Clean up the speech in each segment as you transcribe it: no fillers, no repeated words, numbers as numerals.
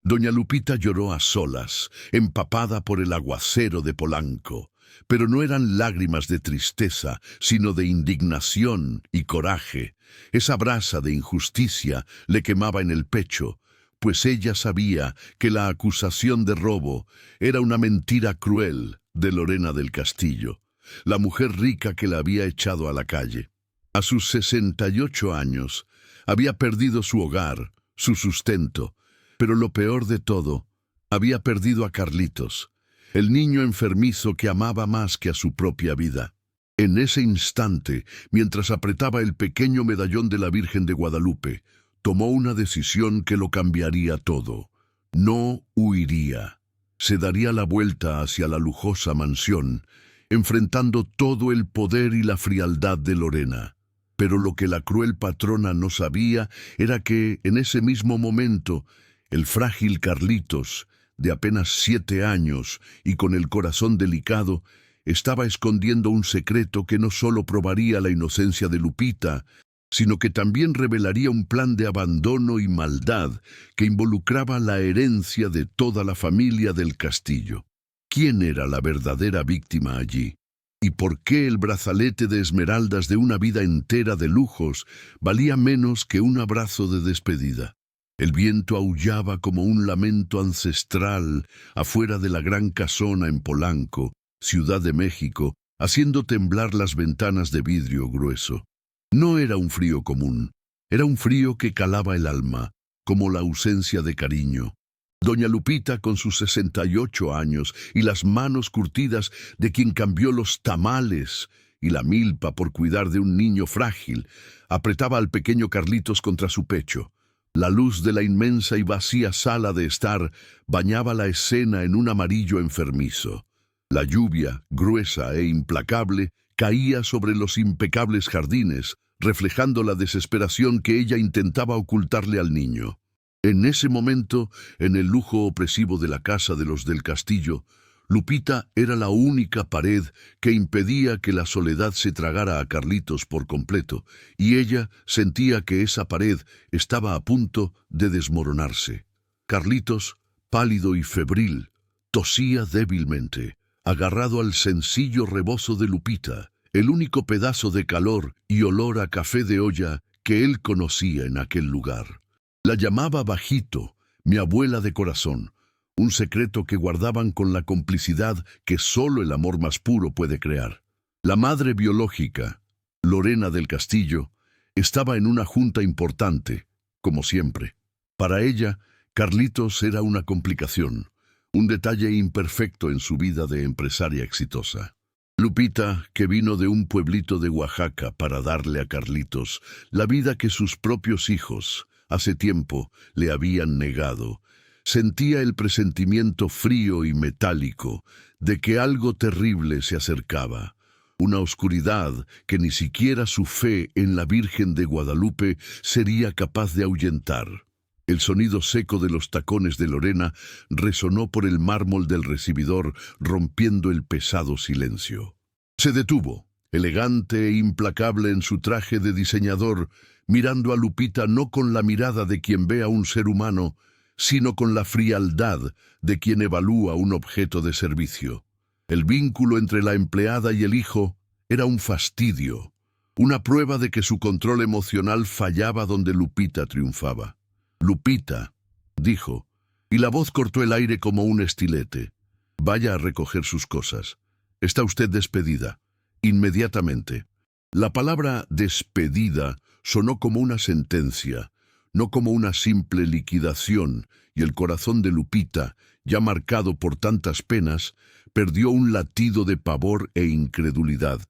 Doña Lupita lloró a solas, empapada por el aguacero de Polanco, pero no eran lágrimas de tristeza, sino de indignación y coraje. Esa brasa de injusticia le quemaba en el pecho, pues ella sabía que la acusación de robo era una mentira cruel de Lorena del Castillo, la mujer rica que la había echado a la calle. A sus 68 años, había perdido su hogar, su sustento, pero lo peor de todo, había perdido a Carlitos, el niño enfermizo que amaba más que a su propia vida. En ese instante, mientras apretaba el pequeño medallón de la Virgen de Guadalupe, tomó una decisión que lo cambiaría todo. No huiría. Se daría la vuelta hacia la lujosa mansión, enfrentando todo el poder y la frialdad de Lorena. Pero lo que la cruel patrona no sabía era que, en ese mismo momento, el frágil Carlitos, de apenas 7 años y con el corazón delicado, estaba escondiendo un secreto que no solo probaría la inocencia de Lupita, sino que también revelaría un plan de abandono y maldad que involucraba la herencia de toda la familia del Castillo. ¿Quién era la verdadera víctima allí? ¿Y por qué el brazalete de esmeraldas de una vida entera de lujos valía menos que un abrazo de despedida? El viento aullaba como un lamento ancestral afuera de la gran casona en Polanco, Ciudad de México, haciendo temblar las ventanas de vidrio grueso. No era un frío común, era un frío que calaba el alma, como la ausencia de cariño. Doña Lupita, con sus 68 años y las manos curtidas de quien cambió los tamales y la milpa por cuidar de un niño frágil, apretaba al pequeño Carlitos contra su pecho. La luz de la inmensa y vacía sala de estar bañaba la escena en un amarillo enfermizo. La lluvia, gruesa e implacable, caía sobre los impecables jardines, reflejando la desesperación que ella intentaba ocultarle al niño. En ese momento, en el lujo opresivo de la casa de los del Castillo, Lupita era la única pared que impedía que la soledad se tragara a Carlitos por completo, y ella sentía que esa pared estaba a punto de desmoronarse. Carlitos, pálido y febril, tosía débilmente, agarrado al sencillo rebozo de Lupita, el único pedazo de calor y olor a café de olla que él conocía en aquel lugar. La llamaba bajito, mi abuela de corazón, un secreto que guardaban con la complicidad que solo el amor más puro puede crear. La madre biológica, Lorena del Castillo, estaba en una junta importante, como siempre. Para ella, Carlitos era una complicación, un detalle imperfecto en su vida de empresaria exitosa. Lupita, que vino de un pueblito de Oaxaca para darle a Carlitos la vida que sus propios hijos, hace tiempo, le habían negado, sentía el presentimiento frío y metálico de que algo terrible se acercaba, una oscuridad que ni siquiera su fe en la Virgen de Guadalupe sería capaz de ahuyentar. El sonido seco de los tacones de Lorena resonó por el mármol del recibidor, rompiendo el pesado silencio. Se detuvo, elegante e implacable en su traje de diseñador, mirando a Lupita no con la mirada de quien ve a un ser humano, sino con la frialdad de quien evalúa un objeto de servicio. El vínculo entre la empleada y el hijo era un fastidio, una prueba de que su control emocional fallaba donde Lupita triunfaba. «Lupita», dijo, y la voz cortó el aire como un estilete. «Vaya a recoger sus cosas. Está usted despedida. Inmediatamente». La palabra despedida sonó como una sentencia, no como una simple liquidación, y el corazón de Lupita, ya marcado por tantas penas, perdió un latido de pavor e incredulidad.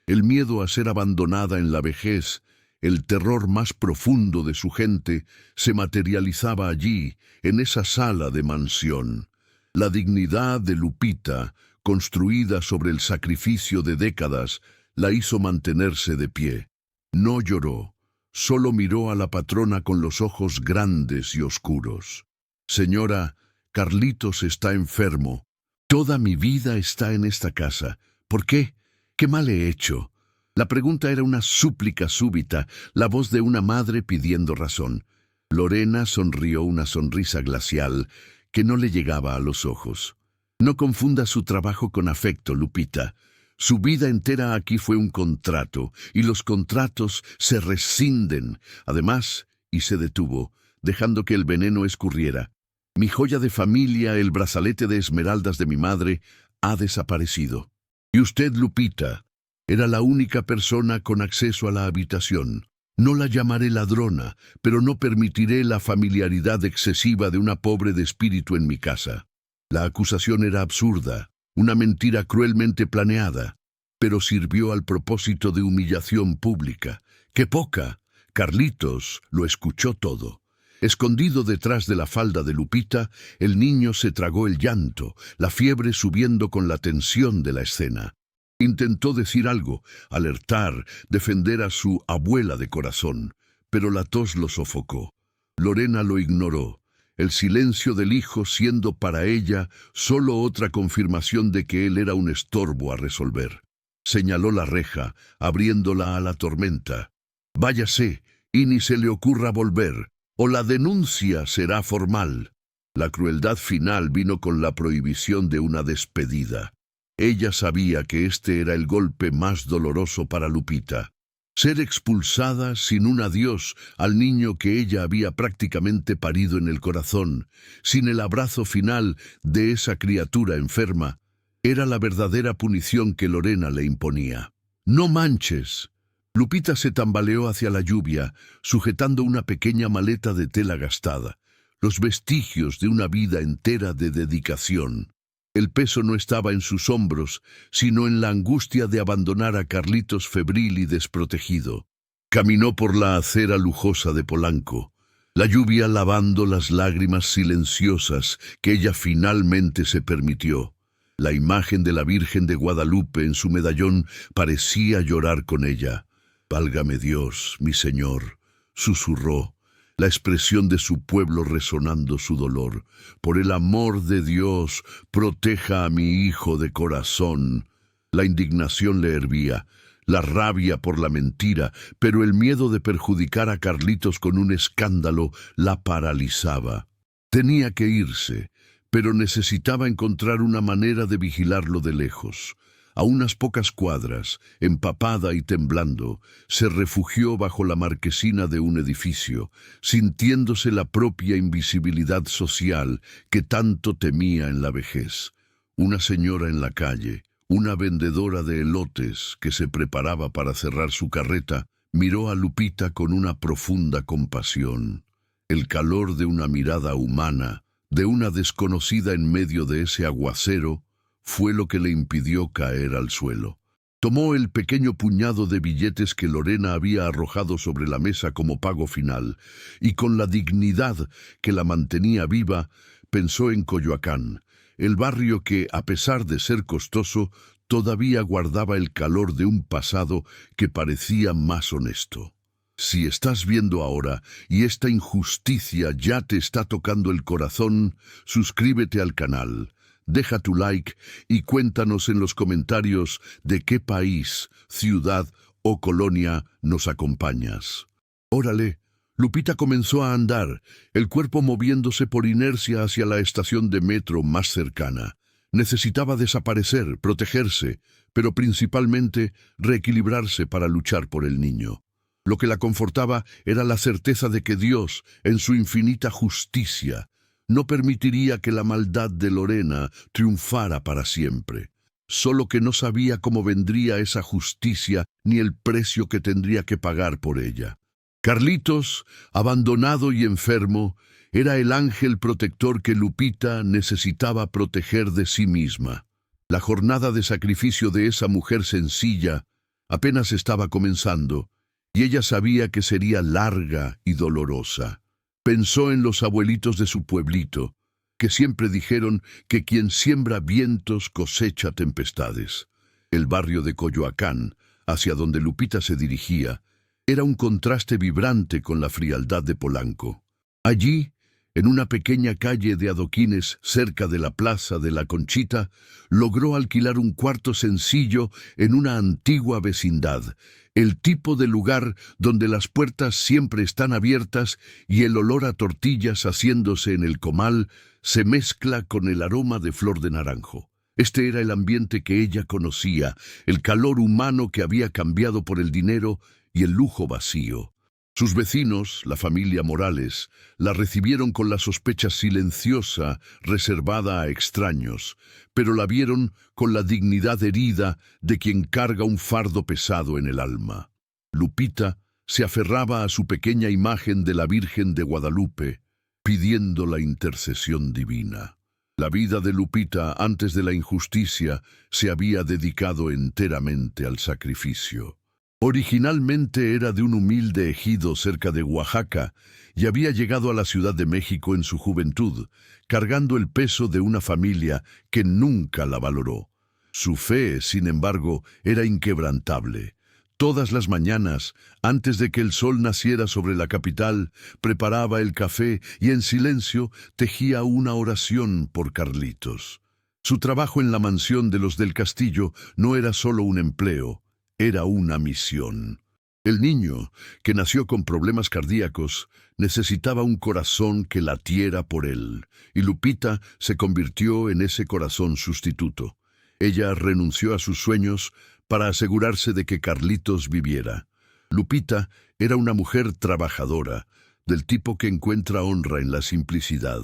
El miedo a ser abandonada en la vejez, el terror más profundo de su gente, se materializaba allí, en esa sala de mansión. La dignidad de Lupita, construida sobre el sacrificio de décadas, la hizo mantenerse de pie. No lloró, solo miró a la patrona con los ojos grandes y oscuros. «Señora, Carlitos está enfermo. Toda mi vida está en esta casa. ¿Por qué? ¿Qué mal he hecho?». La pregunta era una súplica súbita, la voz de una madre pidiendo razón. Lorena sonrió una sonrisa glacial que no le llegaba a los ojos. No confunda su trabajo con afecto, Lupita. Su vida entera aquí fue un contrato, y los contratos se rescinden. Además, y se detuvo, dejando que el veneno escurriera. Mi joya de familia, el brazalete de esmeraldas de mi madre, ha desaparecido. Y usted, Lupita, era la única persona con acceso a la habitación. No la llamaré ladrona, pero no permitiré la familiaridad excesiva de una pobre de espíritu en mi casa. La acusación era absurda, una mentira cruelmente planeada, pero sirvió al propósito de humillación pública. ¡Qué poca! Carlitos lo escuchó todo. Escondido detrás de la falda de Lupita, el niño se tragó el llanto, la fiebre subiendo con la tensión de la escena. Intentó decir algo, alertar, defender a su abuela de corazón, pero la tos lo sofocó. Lorena lo ignoró, el silencio del hijo siendo para ella solo otra confirmación de que él era un estorbo a resolver. Señaló la reja, abriéndola a la tormenta. «Váyase, y ni se le ocurra volver, o la denuncia será formal». La crueldad final vino con la prohibición de una despedida. Ella sabía que este era el golpe más doloroso para Lupita. Ser expulsada sin un adiós al niño que ella había prácticamente parido en el corazón, sin el abrazo final de esa criatura enferma, era la verdadera punición que Lorena le imponía. «No manches». Lupita se tambaleó hacia la lluvia, sujetando una pequeña maleta de tela gastada, los vestigios de una vida entera de dedicación. El peso no estaba en sus hombros, sino en la angustia de abandonar a Carlitos febril y desprotegido. Caminó por la acera lujosa de Polanco, la lluvia lavando las lágrimas silenciosas que ella finalmente se permitió. La imagen de la Virgen de Guadalupe en su medallón parecía llorar con ella. «Válgame Dios, mi Señor», susurró, la expresión de su pueblo resonando su dolor. «Por el amor de Dios, proteja a mi hijo de corazón». La indignación le hervía, la rabia por la mentira, pero el miedo de perjudicar a Carlitos con un escándalo la paralizaba. Tenía que irse, pero necesitaba encontrar una manera de vigilarlo de lejos. A unas pocas cuadras, empapada y temblando, se refugió bajo la marquesina de un edificio, sintiéndose la propia invisibilidad social que tanto temía en la vejez. Una señora en la calle, una vendedora de elotes que se preparaba para cerrar su carreta, miró a Lupita con una profunda compasión. El calor de una mirada humana, de una desconocida en medio de ese aguacero, fue lo que le impidió caer al suelo. Tomó el pequeño puñado de billetes que Lorena había arrojado sobre la mesa como pago final, y con la dignidad que la mantenía viva, pensó en Coyoacán, el barrio que, a pesar de ser costoso, todavía guardaba el calor de un pasado que parecía más honesto. Si estás viendo ahora y esta injusticia ya te está tocando el corazón, suscríbete al canal. Deja tu like y cuéntanos en los comentarios de qué país, ciudad o colonia nos acompañas. Órale, Lupita comenzó a andar, el cuerpo moviéndose por inercia hacia la estación de metro más cercana. Necesitaba desaparecer, protegerse, pero principalmente reequilibrarse para luchar por el niño. Lo que la confortaba era la certeza de que Dios, en su infinita justicia, no permitiría que la maldad de Lorena triunfara para siempre. Solo que no sabía cómo vendría esa justicia ni el precio que tendría que pagar por ella. Carlitos, abandonado y enfermo, era el ángel protector que Lupita necesitaba proteger de sí misma. La jornada de sacrificio de esa mujer sencilla apenas estaba comenzando, y ella sabía que sería larga y dolorosa. Pensó en los abuelitos de su pueblito, que siempre dijeron que quien siembra vientos cosecha tempestades. El barrio de Coyoacán, hacia donde Lupita se dirigía, era un contraste vibrante con la frialdad de Polanco. Allí, En una pequeña calle de adoquines cerca de la Plaza de la Conchita, logró alquilar un cuarto sencillo en una antigua vecindad, el tipo de lugar donde las puertas siempre están abiertas y el olor a tortillas haciéndose en el comal se mezcla con el aroma de flor de naranjo. Este era el ambiente que ella conocía, el calor humano que había cambiado por el dinero y el lujo vacío. Sus vecinos, la familia Morales, la recibieron con la sospecha silenciosa, reservada a extraños, pero la vieron con la dignidad herida de quien carga un fardo pesado en el alma. Lupita se aferraba a su pequeña imagen de la Virgen de Guadalupe, pidiendo la intercesión divina. La vida de Lupita, antes de la injusticia, se había dedicado enteramente al sacrificio. Originalmente era de un humilde ejido cerca de Oaxaca y había llegado a la Ciudad de México en su juventud, cargando el peso de una familia que nunca la valoró. Su fe, sin embargo, era inquebrantable. Todas las mañanas, antes de que el sol naciera sobre la capital, preparaba el café y en silencio tejía una oración por Carlitos. Su trabajo en la mansión de los del Castillo no era solo un empleo, era una misión. El niño, que nació con problemas cardíacos, necesitaba un corazón que latiera por él, y Lupita se convirtió en ese corazón sustituto. Ella renunció a sus sueños para asegurarse de que Carlitos viviera. Lupita era una mujer trabajadora, del tipo que encuentra honra en la simplicidad.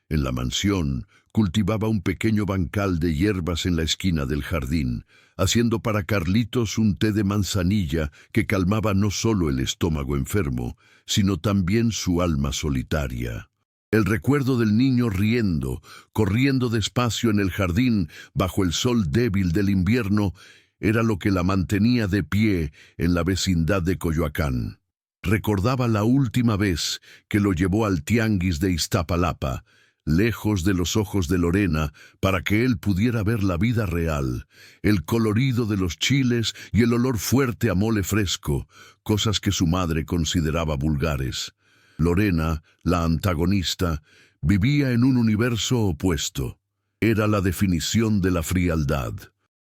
En la mansión, cultivaba un pequeño bancal de hierbas en la esquina del jardín, haciendo para Carlitos un té de manzanilla que calmaba no solo el estómago enfermo, sino también su alma solitaria. El recuerdo del niño riendo, corriendo despacio en el jardín bajo el sol débil del invierno, era lo que la mantenía de pie en la vecindad de Coyoacán. Recordaba la última vez que lo llevó al tianguis de Iztapalapa, lejos de los ojos de Lorena, para que él pudiera ver la vida real, el colorido de los chiles y el olor fuerte a mole fresco, cosas que su madre consideraba vulgares. Lorena, la antagonista, vivía en un universo opuesto. Era la definición de la frialdad.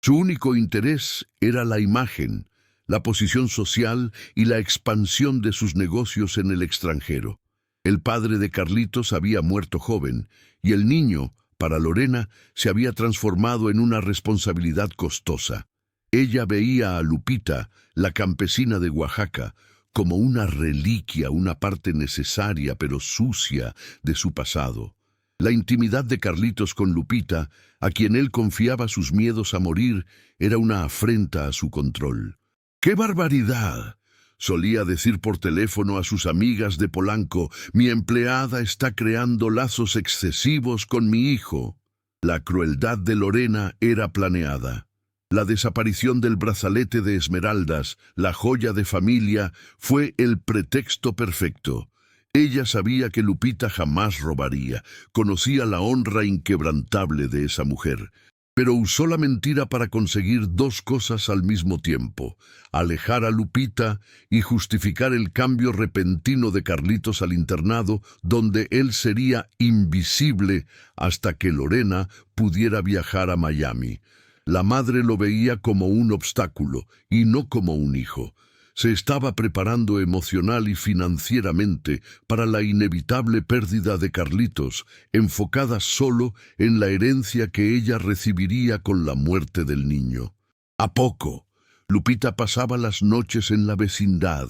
Su único interés era la imagen, la posición social y la expansión de sus negocios en el extranjero. El padre de Carlitos había muerto joven, y el niño, para Lorena, se había transformado en una responsabilidad costosa. Ella veía a Lupita, la campesina de Oaxaca, como una reliquia, una parte necesaria pero sucia de su pasado. La intimidad de Carlitos con Lupita, a quien él confiaba sus miedos a morir, era una afrenta a su control. ¡Qué barbaridad!, solía decir por teléfono a sus amigas de Polanco. Mi empleada está creando lazos excesivos con mi hijo. La crueldad de Lorena era planeada. La desaparición del brazalete de esmeraldas, la joya de familia, fue el pretexto perfecto. Ella sabía que Lupita jamás robaría, conocía la honra inquebrantable de esa mujer, pero usó la mentira para conseguir dos cosas al mismo tiempo: alejar a Lupita y justificar el cambio repentino de Carlitos al internado, donde él sería invisible hasta que Lorena pudiera viajar a Miami. La madre lo veía como un obstáculo y no como un hijo. Se estaba preparando emocional y financieramente para la inevitable pérdida de Carlitos, enfocada solo en la herencia que ella recibiría con la muerte del niño. ¿A poco? Lupita pasaba las noches en la vecindad,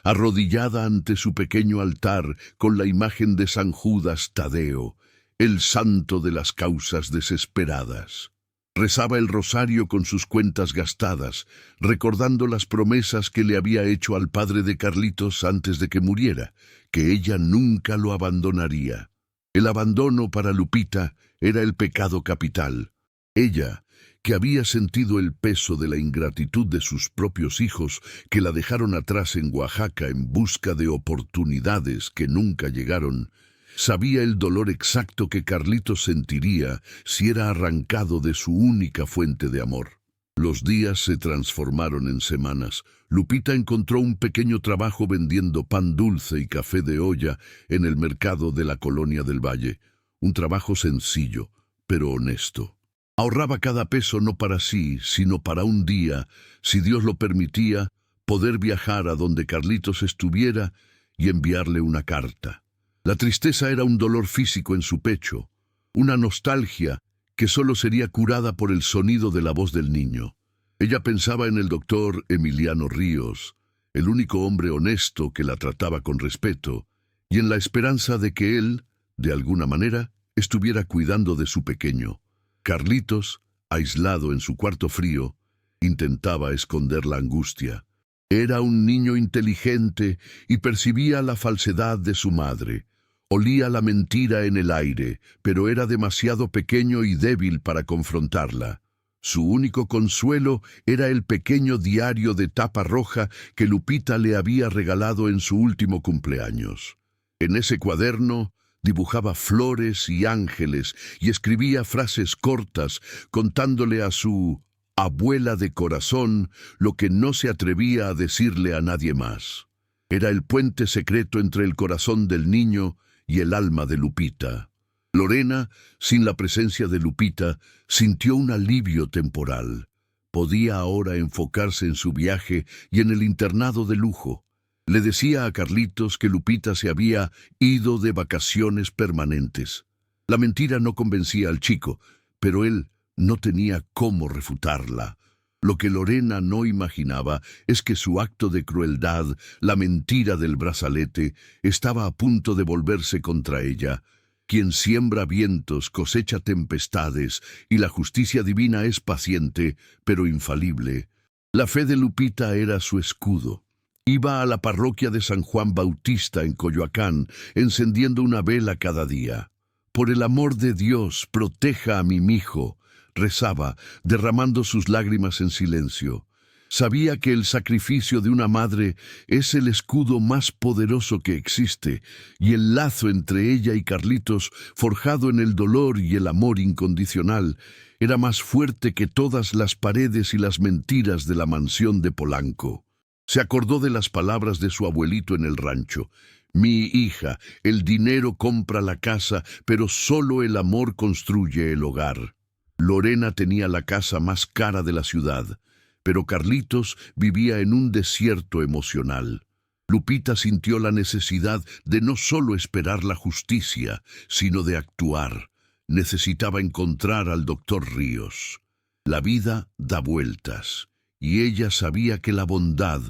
arrodillada ante su pequeño altar con la imagen de San Judas Tadeo, el santo de las causas desesperadas. Rezaba el rosario con sus cuentas gastadas, recordando las promesas que le había hecho al padre de Carlitos antes de que muriera, que ella nunca lo abandonaría. El abandono para Lupita era el pecado capital. Ella, que había sentido el peso de la ingratitud de sus propios hijos, que la dejaron atrás en Oaxaca en busca de oportunidades que nunca llegaron, sabía el dolor exacto que Carlitos sentiría si era arrancado de su única fuente de amor. Los días se transformaron en semanas. Lupita encontró un pequeño trabajo vendiendo pan dulce y café de olla en el mercado de la Colonia del Valle. Un trabajo sencillo, pero honesto. Ahorraba cada peso no para sí, sino para un día, si Dios lo permitía, poder viajar a donde Carlitos estuviera y enviarle una carta. La tristeza era un dolor físico en su pecho, una nostalgia que solo sería curada por el sonido de la voz del niño. Ella pensaba en el doctor Emiliano Ríos, el único hombre honesto que la trataba con respeto, y en la esperanza de que él, de alguna manera, estuviera cuidando de su pequeño. Carlitos, aislado en su cuarto frío, intentaba esconder la angustia. Era un niño inteligente y percibía la falsedad de su madre. Olía la mentira en el aire, pero era demasiado pequeño y débil para confrontarla. Su único consuelo era el pequeño diario de tapa roja que Lupita le había regalado en su último cumpleaños. En ese cuaderno dibujaba flores y ángeles y escribía frases cortas contándole a su abuela de corazón lo que no se atrevía a decirle a nadie más. Era el puente secreto entre el corazón del niño y el alma de Lupita. Lorena, sin la presencia de Lupita, sintió un alivio temporal. Podía ahora enfocarse en su viaje y en el internado de lujo. Le decía a Carlitos que Lupita se había ido de vacaciones permanentes. La mentira no convencía al chico, pero él no tenía cómo refutarla. Lo que Lorena no imaginaba es que su acto de crueldad, la mentira del brazalete, estaba a punto de volverse contra ella. Quien siembra vientos cosecha tempestades, y la justicia divina es paciente, pero infalible. La fe de Lupita era su escudo. Iba a la parroquia de San Juan Bautista en Coyoacán, encendiendo una vela cada día. «Por el amor de Dios, proteja a mi mijo», rezaba, derramando sus lágrimas en silencio. Sabía que el sacrificio de una madre es el escudo más poderoso que existe, y el lazo entre ella y Carlitos, forjado en el dolor y el amor incondicional, era más fuerte que todas las paredes y las mentiras de la mansión de Polanco. Se acordó de las palabras de su abuelito en el rancho. «Mi hija, el dinero compra la casa, pero solo el amor construye el hogar». Lorena tenía la casa más cara de la ciudad, pero Carlitos vivía en un desierto emocional. Lupita sintió la necesidad de no solo esperar la justicia, sino de actuar. Necesitaba encontrar al doctor Ríos. La vida da vueltas, y ella sabía que la bondad,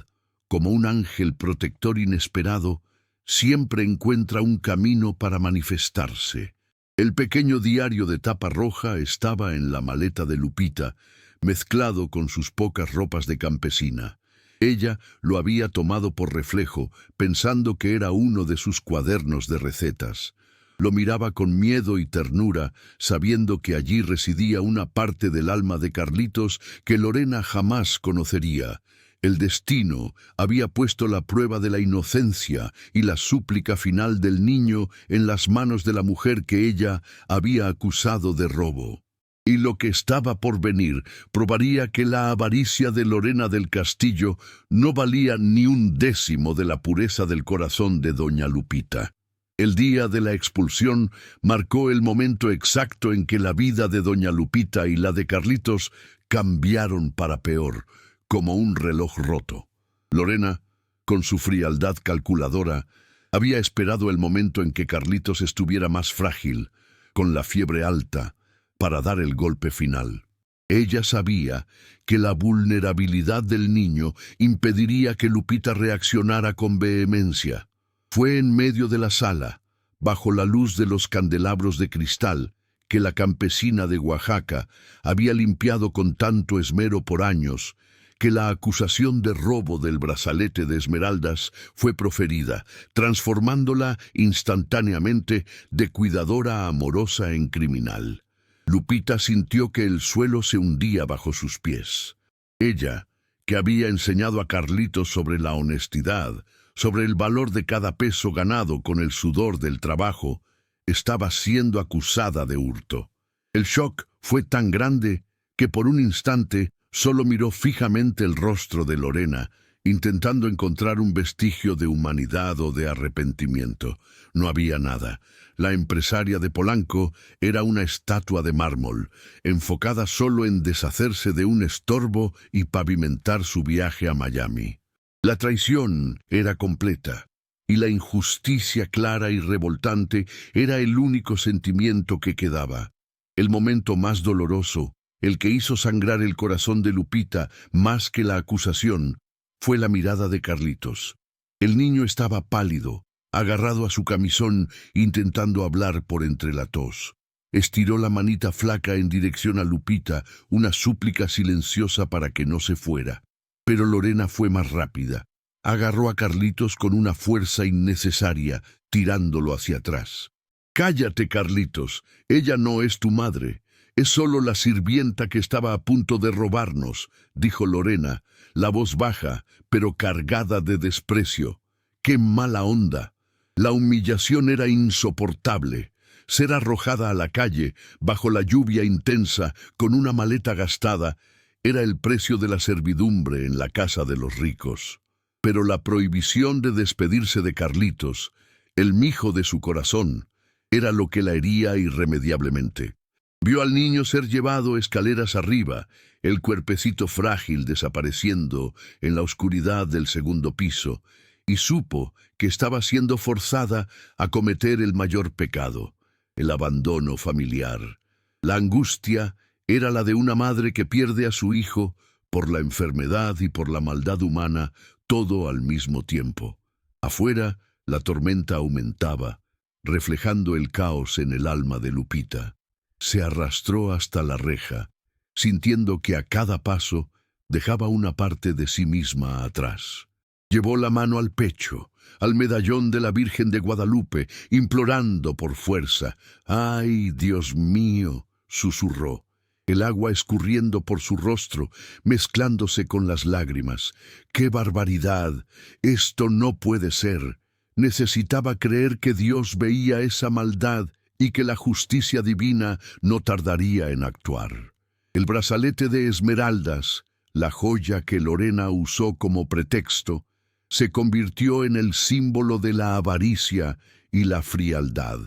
como un ángel protector inesperado, siempre encuentra un camino para manifestarse. El pequeño diario de tapa roja estaba en la maleta de Lupita, mezclado con sus pocas ropas de campesina. Ella lo había tomado por reflejo, pensando que era uno de sus cuadernos de recetas. Lo miraba con miedo y ternura, sabiendo que allí residía una parte del alma de Carlitos que Lorena jamás conocería. El destino había puesto la prueba de la inocencia y la súplica final del niño en las manos de la mujer que ella había acusado de robo. Y lo que estaba por venir probaría que la avaricia de Lorena del Castillo no valía ni un décimo de la pureza del corazón de doña Lupita. El día de la expulsión marcó el momento exacto en que la vida de doña Lupita y la de Carlitos cambiaron para peor, como un reloj roto. Lorena, con su frialdad calculadora, había esperado el momento en que Carlitos estuviera más frágil, con la fiebre alta, para dar el golpe final. Ella sabía que la vulnerabilidad del niño impediría que Lupita reaccionara con vehemencia. Fue en medio de la sala, bajo la luz de los candelabros de cristal, que la campesina de Oaxaca había limpiado con tanto esmero por años, que la acusación de robo del brazalete de esmeraldas fue proferida, transformándola instantáneamente de cuidadora amorosa en criminal. Lupita sintió que el suelo se hundía bajo sus pies. Ella, que había enseñado a Carlitos sobre la honestidad, sobre el valor de cada peso ganado con el sudor del trabajo, estaba siendo acusada de hurto. El shock fue tan grande que por un instante Solo miró fijamente el rostro de Lorena, intentando encontrar un vestigio de humanidad o de arrepentimiento. No había nada. La empresaria de Polanco era una estatua de mármol, enfocada solo en deshacerse de un estorbo y pavimentar su viaje a Miami. La traición era completa, y la injusticia clara y revoltante era el único sentimiento que quedaba. El momento más doloroso, el que hizo sangrar el corazón de Lupita más que la acusación, fue la mirada de Carlitos. El niño estaba pálido, agarrado a su camisón, intentando hablar por entre la tos. Estiró la manita flaca en dirección a Lupita, una súplica silenciosa para que no se fuera. Pero Lorena fue más rápida. Agarró a Carlitos con una fuerza innecesaria, tirándolo hacia atrás. «Cállate, Carlitos, ella no es tu madre. Es solo la sirvienta que estaba a punto de robarnos», dijo Lorena, la voz baja, pero cargada de desprecio. ¡Qué mala onda! La humillación era insoportable. Ser arrojada a la calle, bajo la lluvia intensa, con una maleta gastada, era el precio de la servidumbre en la casa de los ricos. Pero la prohibición de despedirse de Carlitos, el mijo de su corazón, era lo que la hería irremediablemente. Vio al niño ser llevado escaleras arriba, el cuerpecito frágil desapareciendo en la oscuridad del segundo piso, y supo que estaba siendo forzada a cometer el mayor pecado, el abandono familiar. La angustia era la de una madre que pierde a su hijo por la enfermedad y por la maldad humana, todo al mismo tiempo. Afuera, la tormenta aumentaba, reflejando el caos en el alma de Lupita. Se arrastró hasta la reja, sintiendo que a cada paso dejaba una parte de sí misma atrás. Llevó la mano al pecho, al medallón de la Virgen de Guadalupe, implorando por fuerza. «¡Ay, Dios mío!», susurró, el agua escurriendo por su rostro, mezclándose con las lágrimas. «¡Qué barbaridad! Esto no puede ser». Necesitaba creer que Dios veía esa maldad y que la justicia divina no tardaría en actuar. El brazalete de esmeraldas, la joya que Lorena usó como pretexto, se convirtió en el símbolo de la avaricia y la frialdad.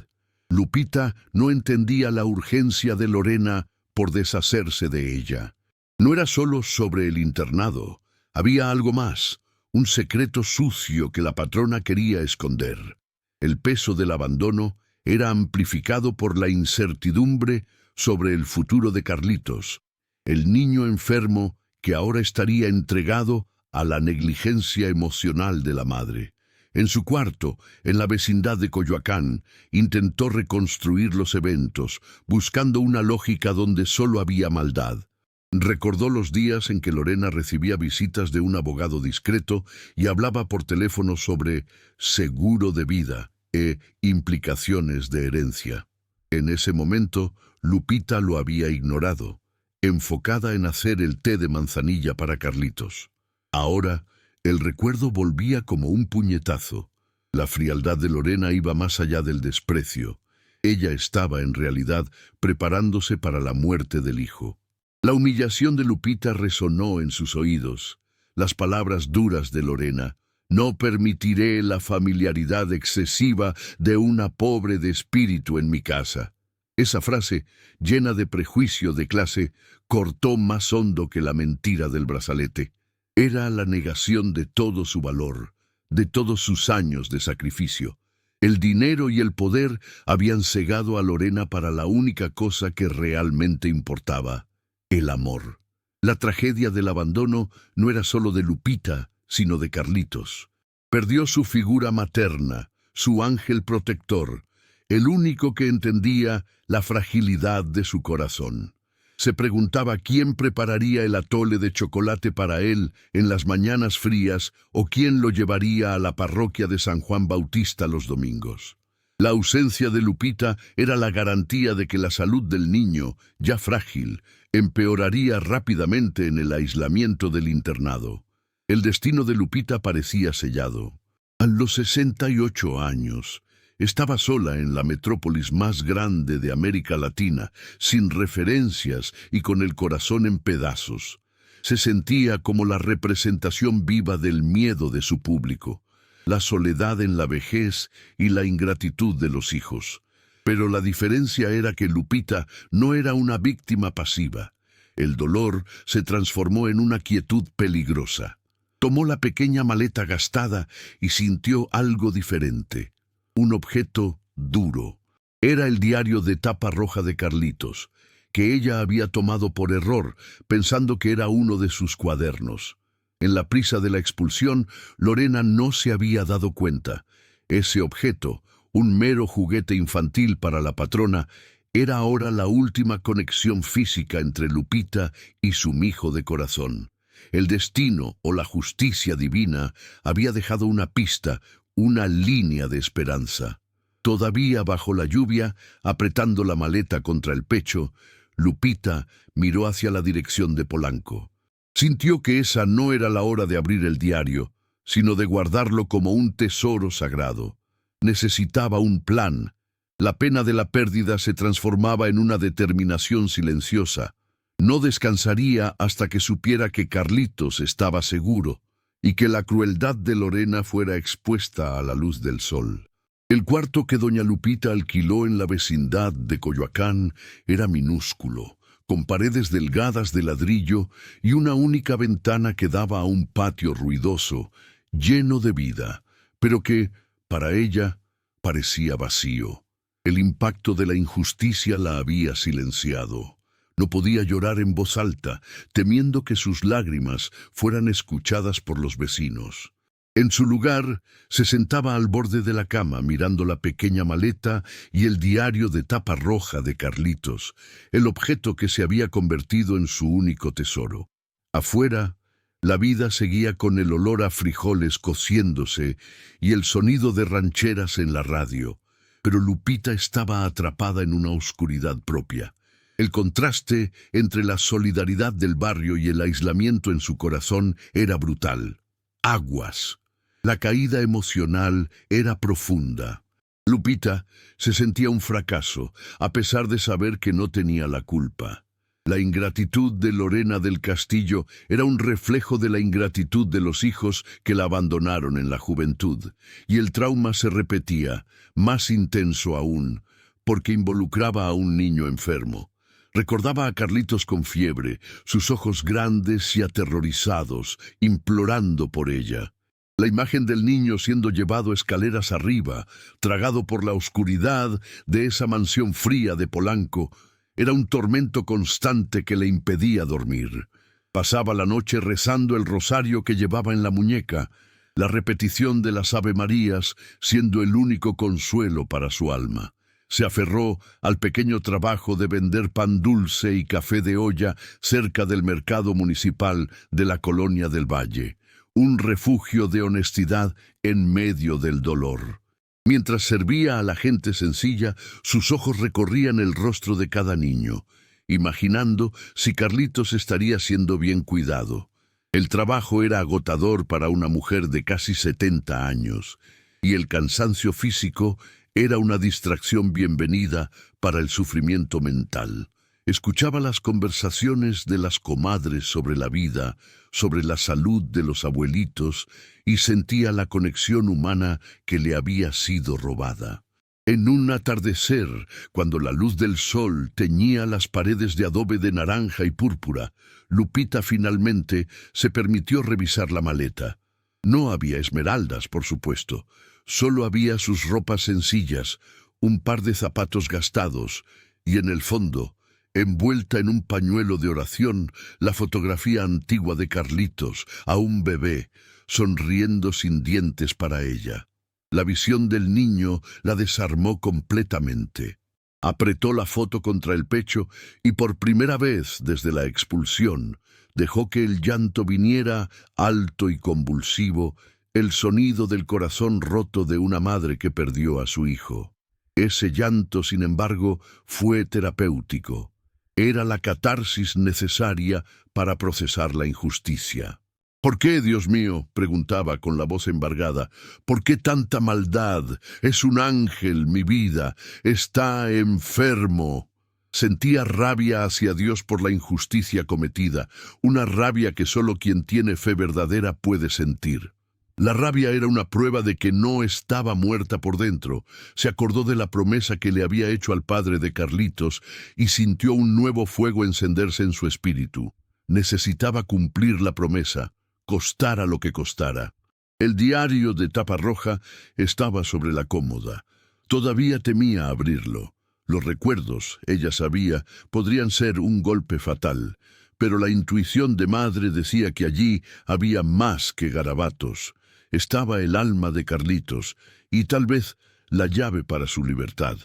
Lupita no entendía la urgencia de Lorena por deshacerse de ella. No era solo sobre el internado, había algo más, un secreto sucio que la patrona quería esconder. El peso del abandono era amplificado por la incertidumbre sobre el futuro de Carlitos, el niño enfermo que ahora estaría entregado a la negligencia emocional de la madre. En su cuarto, en la vecindad de Coyoacán, intentó reconstruir los eventos, buscando una lógica donde solo había maldad. Recordó los días en que Lorena recibía visitas de un abogado discreto y hablaba por teléfono sobre seguro de vida e implicaciones de herencia. En ese momento, Lupita lo había ignorado, enfocada en hacer el té de manzanilla para Carlitos. Ahora, el recuerdo volvía como un puñetazo. La frialdad de Lorena iba más allá del desprecio. Ella estaba, en realidad, preparándose para la muerte del hijo. La humillación de Lupita resonó en sus oídos. Las palabras duras de Lorena: «No permitiré la familiaridad excesiva de una pobre de espíritu en mi casa». Esa frase, llena de prejuicio de clase, cortó más hondo que la mentira del brazalete. Era la negación de todo su valor, de todos sus años de sacrificio. El dinero y el poder habían cegado a Lorena para la única cosa que realmente importaba: el amor. La tragedia del abandono no era solo de Lupita, sino de Carlitos. Perdió su figura materna, su ángel protector, el único que entendía la fragilidad de su corazón. Se preguntaba quién prepararía el atole de chocolate para él en las mañanas frías o quién lo llevaría a la parroquia de San Juan Bautista los domingos. La ausencia de Lupita era la garantía de que la salud del niño, ya frágil, empeoraría rápidamente en el aislamiento del internado. El destino de Lupita parecía sellado. A los 68 años, estaba sola en la metrópolis más grande de América Latina, sin referencias y con el corazón en pedazos. se sentía como la representación viva del miedo de su público, la soledad en la vejez y la ingratitud de los hijos. Pero la diferencia era que Lupita no era una víctima pasiva. El dolor se transformó en una quietud peligrosa. Tomó la pequeña maleta gastada y sintió algo diferente. Un objeto duro. Era el diario de tapa roja de Carlitos, que ella había tomado por error, pensando que era uno de sus cuadernos. En la prisa de la expulsión, Lorena no se había dado cuenta. Ese objeto, un mero juguete infantil para la patrona, era ahora la última conexión física entre Lupita y su mijo de corazón. El destino o la justicia divina había dejado una pista, una línea de esperanza. Todavía bajo la lluvia, apretando la maleta contra el pecho, Lupita miró hacia la dirección de Polanco. Sintió que esa no era la hora de abrir el diario, sino de guardarlo como un tesoro sagrado. Necesitaba un plan. La pena de la pérdida se transformaba en una determinación silenciosa. No descansaría hasta que supiera que Carlitos estaba seguro y que la crueldad de Lorena fuera expuesta a la luz del sol. El cuarto que doña Lupita alquiló en la vecindad de Coyoacán era minúsculo, con paredes delgadas de ladrillo y una única ventana que daba a un patio ruidoso, lleno de vida, pero que, para ella, parecía vacío. El impacto de la injusticia la había silenciado. No podía llorar en voz alta, temiendo que sus lágrimas fueran escuchadas por los vecinos. En su lugar, se sentaba al borde de la cama mirando la pequeña maleta y el diario de tapa roja de Carlitos, el objeto que se había convertido en su único tesoro. Afuera, la vida seguía con el olor a frijoles cociéndose y el sonido de rancheras en la radio, pero Lupita estaba atrapada en una oscuridad propia. El contraste entre la solidaridad del barrio y el aislamiento en su corazón era brutal. Aguas. La caída emocional era profunda. Lupita se sentía un fracaso, a pesar de saber que no tenía la culpa. La ingratitud de Lorena del Castillo era un reflejo de la ingratitud de los hijos que la abandonaron en la juventud, y el trauma se repetía, más intenso aún, porque involucraba a un niño enfermo. Recordaba a Carlitos con fiebre, sus ojos grandes y aterrorizados, implorando por ella. La imagen del niño siendo llevado escaleras arriba, tragado por la oscuridad de esa mansión fría de Polanco, era un tormento constante que le impedía dormir. Pasaba la noche rezando el rosario que llevaba en la muñeca, la repetición de las Avemarías siendo el único consuelo para su alma. Se aferró al pequeño trabajo de vender pan dulce y café de olla cerca del mercado municipal de la Colonia del Valle, un refugio de honestidad en medio del dolor. Mientras servía a la gente sencilla, sus ojos recorrían el rostro de cada niño, imaginando si Carlitos estaría siendo bien cuidado. El trabajo era agotador para una mujer de casi 70 años, y el cansancio físico era una distracción bienvenida para el sufrimiento mental. Escuchaba las conversaciones de las comadres sobre la vida, sobre la salud de los abuelitos, y sentía la conexión humana que le había sido robada. En un atardecer, cuando la luz del sol teñía las paredes de adobe de naranja y púrpura, Lupita finalmente se permitió revisar la maleta. No había esmeraldas, por supuesto. Solo había sus ropas sencillas, un par de zapatos gastados, y en el fondo, envuelta en un pañuelo de oración, la fotografía antigua de Carlitos, aún bebé, sonriendo sin dientes para ella. La visión del niño la desarmó completamente. Apretó la foto contra el pecho y por primera vez desde la expulsión dejó que el llanto viniera alto y convulsivo, el sonido del corazón roto de una madre que perdió a su hijo. Ese llanto, sin embargo, fue terapéutico. Era la catarsis necesaria para procesar la injusticia. ¿Por qué, Dios mío?, preguntaba con la voz embargada. ¿Por qué tanta maldad? Es un ángel, mi vida. Está enfermo. Sentía rabia hacia Dios por la injusticia cometida, una rabia que solo quien tiene fe verdadera puede sentir. La rabia era una prueba de que no estaba muerta por dentro. Se acordó de la promesa que le había hecho al padre de Carlitos y sintió un nuevo fuego encenderse en su espíritu. Necesitaba cumplir la promesa, costara lo que costara. El diario de tapa roja estaba sobre la cómoda. Todavía temía abrirlo. Los recuerdos, ella sabía, podrían ser un golpe fatal, pero la intuición de madre decía que allí había más que garabatos. Estaba el alma de Carlitos y tal vez la llave para su libertad.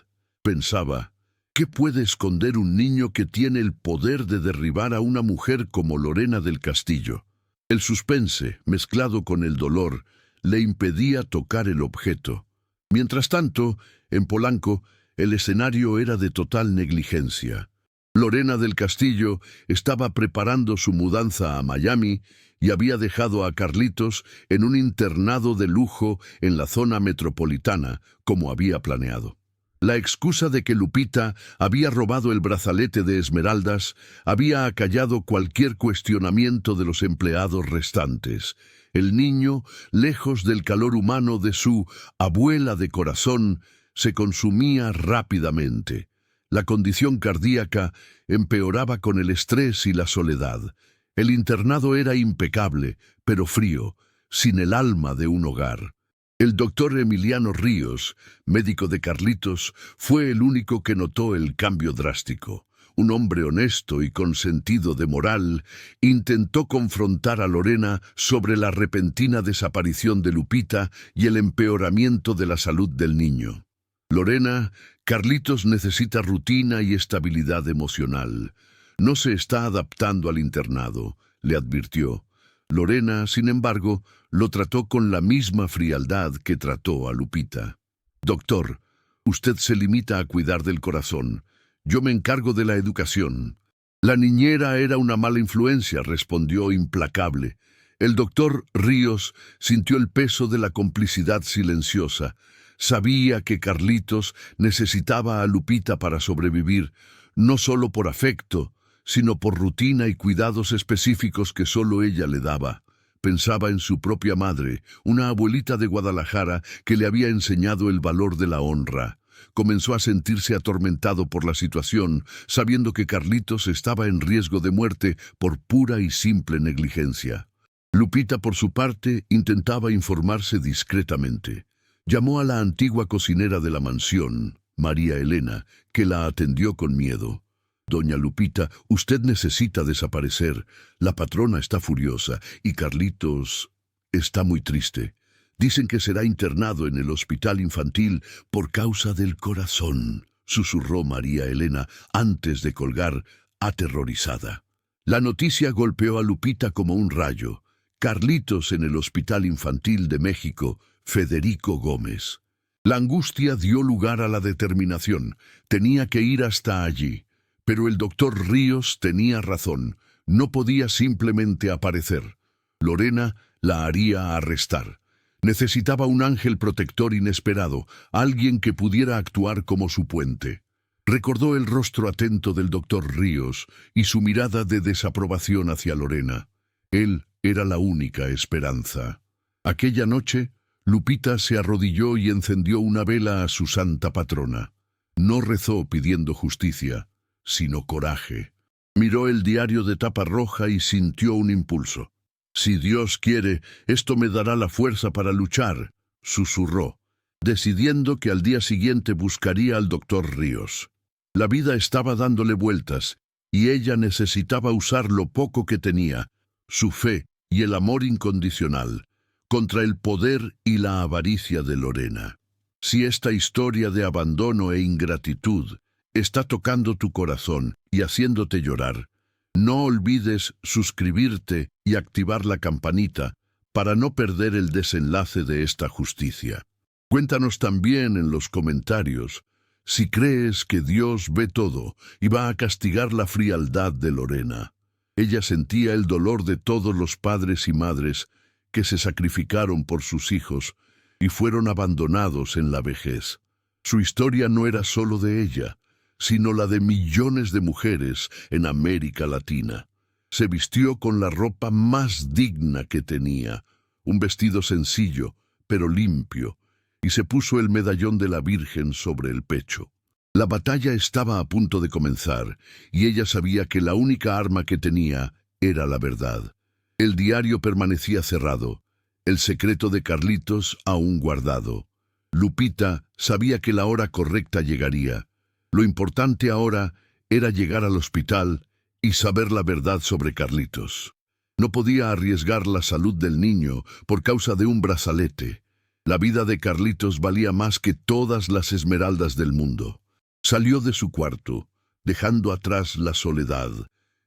Pensaba, ¿qué puede esconder un niño que tiene el poder de derribar a una mujer como Lorena del Castillo? El suspense, mezclado con el dolor, le impedía tocar el objeto. Mientras tanto, en Polanco, el escenario era de total negligencia. Lorena del Castillo estaba preparando su mudanza a Miami y había dejado a Carlitos en un internado de lujo en la zona metropolitana, como había planeado. La excusa de que Lupita había robado el brazalete de esmeraldas había acallado cualquier cuestionamiento de los empleados restantes. El niño, lejos del calor humano de su abuela de corazón, se consumía rápidamente. La condición cardíaca empeoraba con el estrés y la soledad. El internado era impecable, pero frío, sin el alma de un hogar. El doctor Emiliano Ríos, médico de Carlitos, fue el único que notó el cambio drástico. Un hombre honesto y con sentido de moral, intentó confrontar a Lorena sobre la repentina desaparición de Lupita y el empeoramiento de la salud del niño. Lorena, Carlitos necesita rutina y estabilidad emocional. No se está adaptando al internado, le advirtió. Lorena, sin embargo, lo trató con la misma frialdad que trató a Lupita. Doctor, usted se limita a cuidar del corazón. Yo me encargo de la educación. La niñera era una mala influencia, respondió implacable. El doctor Ríos sintió el peso de la complicidad silenciosa. Sabía que Carlitos necesitaba a Lupita para sobrevivir, no solo por afecto, sino por rutina y cuidados específicos que solo ella le daba. Pensaba en su propia madre, una abuelita de Guadalajara que le había enseñado el valor de la honra. Comenzó a sentirse atormentado por la situación, sabiendo que Carlitos estaba en riesgo de muerte por pura y simple negligencia. Lupita, por su parte, intentaba informarse discretamente. Llamó a la antigua cocinera de la mansión, María Elena, que la atendió con miedo. Doña Lupita, usted necesita desaparecer. La patrona está furiosa y Carlitos está muy triste. Dicen que será internado en el hospital infantil por causa del corazón, susurró María Elena antes de colgar, aterrorizada. La noticia golpeó a Lupita como un rayo. Carlitos en el Hospital Infantil de México, Federico Gómez. La angustia dio lugar a la determinación. Tenía que ir hasta allí. Pero el doctor Ríos tenía razón. No podía simplemente aparecer. Lorena la haría arrestar. Necesitaba un ángel protector inesperado, alguien que pudiera actuar como su puente. Recordó el rostro atento del doctor Ríos y su mirada de desaprobación hacia Lorena. Él era la única esperanza. Aquella noche, Lupita se arrodilló y encendió una vela a su santa patrona. No rezó pidiendo justicia, sino coraje. Miró el diario de tapa roja y sintió un impulso. «Si Dios quiere, esto me dará la fuerza para luchar», susurró, decidiendo que al día siguiente buscaría al doctor Ríos. La vida estaba dándole vueltas, y ella necesitaba usar lo poco que tenía, su fe y el amor incondicional, contra el poder y la avaricia de Lorena. Si esta historia de abandono e ingratitud está tocando tu corazón y haciéndote llorar, no olvides suscribirte y activar la campanita para no perder el desenlace de esta justicia. Cuéntanos también en los comentarios si crees que Dios ve todo y va a castigar la frialdad de Lorena. Ella sentía el dolor de todos los padres y madres que se sacrificaron por sus hijos y fueron abandonados en la vejez. Su historia no era solo de ella, sino la de millones de mujeres en América Latina. Se vistió con la ropa más digna que tenía, un vestido sencillo, pero limpio, y se puso el medallón de la Virgen sobre el pecho. La batalla estaba a punto de comenzar, y ella sabía que la única arma que tenía era la verdad. El diario permanecía cerrado, el secreto de Carlitos aún guardado. Lupita sabía que la hora correcta llegaría. Lo importante ahora era llegar al hospital y saber la verdad sobre Carlitos. No podía arriesgar la salud del niño por causa de un brazalete. La vida de Carlitos valía más que todas las esmeraldas del mundo. Salió de su cuarto, dejando atrás la soledad,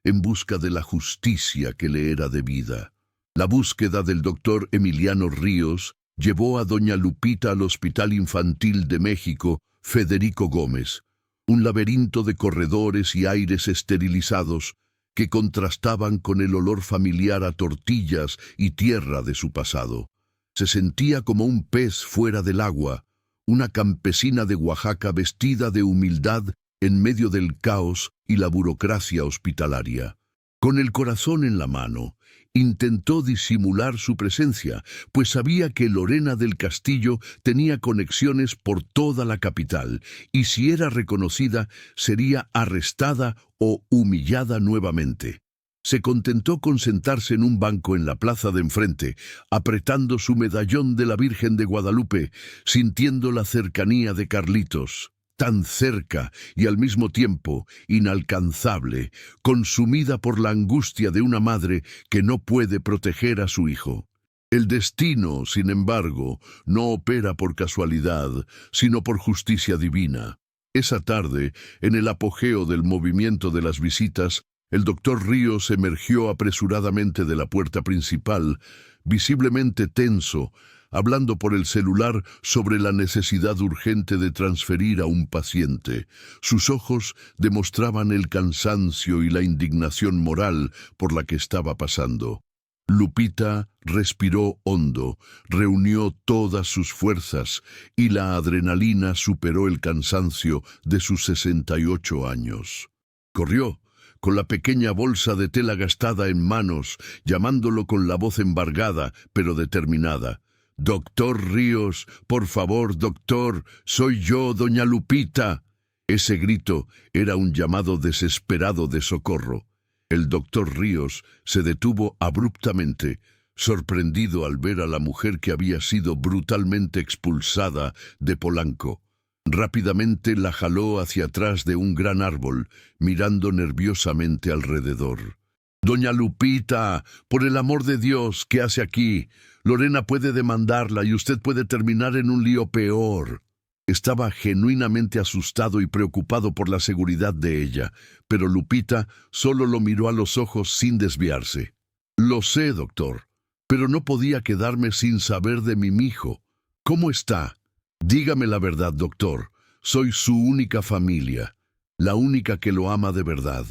en busca de la justicia que le era debida. La búsqueda del doctor Emiliano Ríos llevó a doña Lupita al Hospital Infantil de México Federico Gómez, un laberinto de corredores y aires esterilizados que contrastaban con el olor familiar a tortillas y tierra de su pasado. Se sentía como un pez fuera del agua, una campesina de Oaxaca vestida de humildad en medio del caos y la burocracia hospitalaria. Con el corazón en la mano, intentó disimular su presencia, pues sabía que Lorena del Castillo tenía conexiones por toda la capital, y si era reconocida, sería arrestada o humillada nuevamente. Se contentó con sentarse en un banco en la plaza de enfrente, apretando su medallón de la Virgen de Guadalupe, sintiendo la cercanía de Carlitos, tan cerca y al mismo tiempo inalcanzable, consumida por la angustia de una madre que no puede proteger a su hijo. El destino, sin embargo, no opera por casualidad, sino por justicia divina. Esa tarde, en el apogeo del movimiento de las visitas, el doctor Ríos emergió apresuradamente de la puerta principal, visiblemente tenso, hablando por el celular sobre la necesidad urgente de transferir a un paciente. Sus ojos demostraban el cansancio y la indignación moral por la que estaba pasando. Lupita respiró hondo, reunió todas sus fuerzas y la adrenalina superó el cansancio de sus 68 años. Corrió, con la pequeña bolsa de tela gastada en manos, llamándolo con la voz embargada, pero determinada. «Doctor Ríos, por favor, doctor, soy yo, doña Lupita». Ese grito era un llamado desesperado de socorro. El doctor Ríos se detuvo abruptamente, sorprendido al ver a la mujer que había sido brutalmente expulsada de Polanco. Rápidamente la jaló hacia atrás de un gran árbol, mirando nerviosamente alrededor. «Doña Lupita, por el amor de Dios, ¿qué hace aquí? Lorena puede demandarla y usted puede terminar en un lío peor». Estaba genuinamente asustado y preocupado por la seguridad de ella, pero Lupita solo lo miró a los ojos sin desviarse. «Lo sé, doctor, pero no podía quedarme sin saber de mi mijo. ¿Cómo está? Dígame la verdad, doctor. Soy su única familia, la única que lo ama de verdad».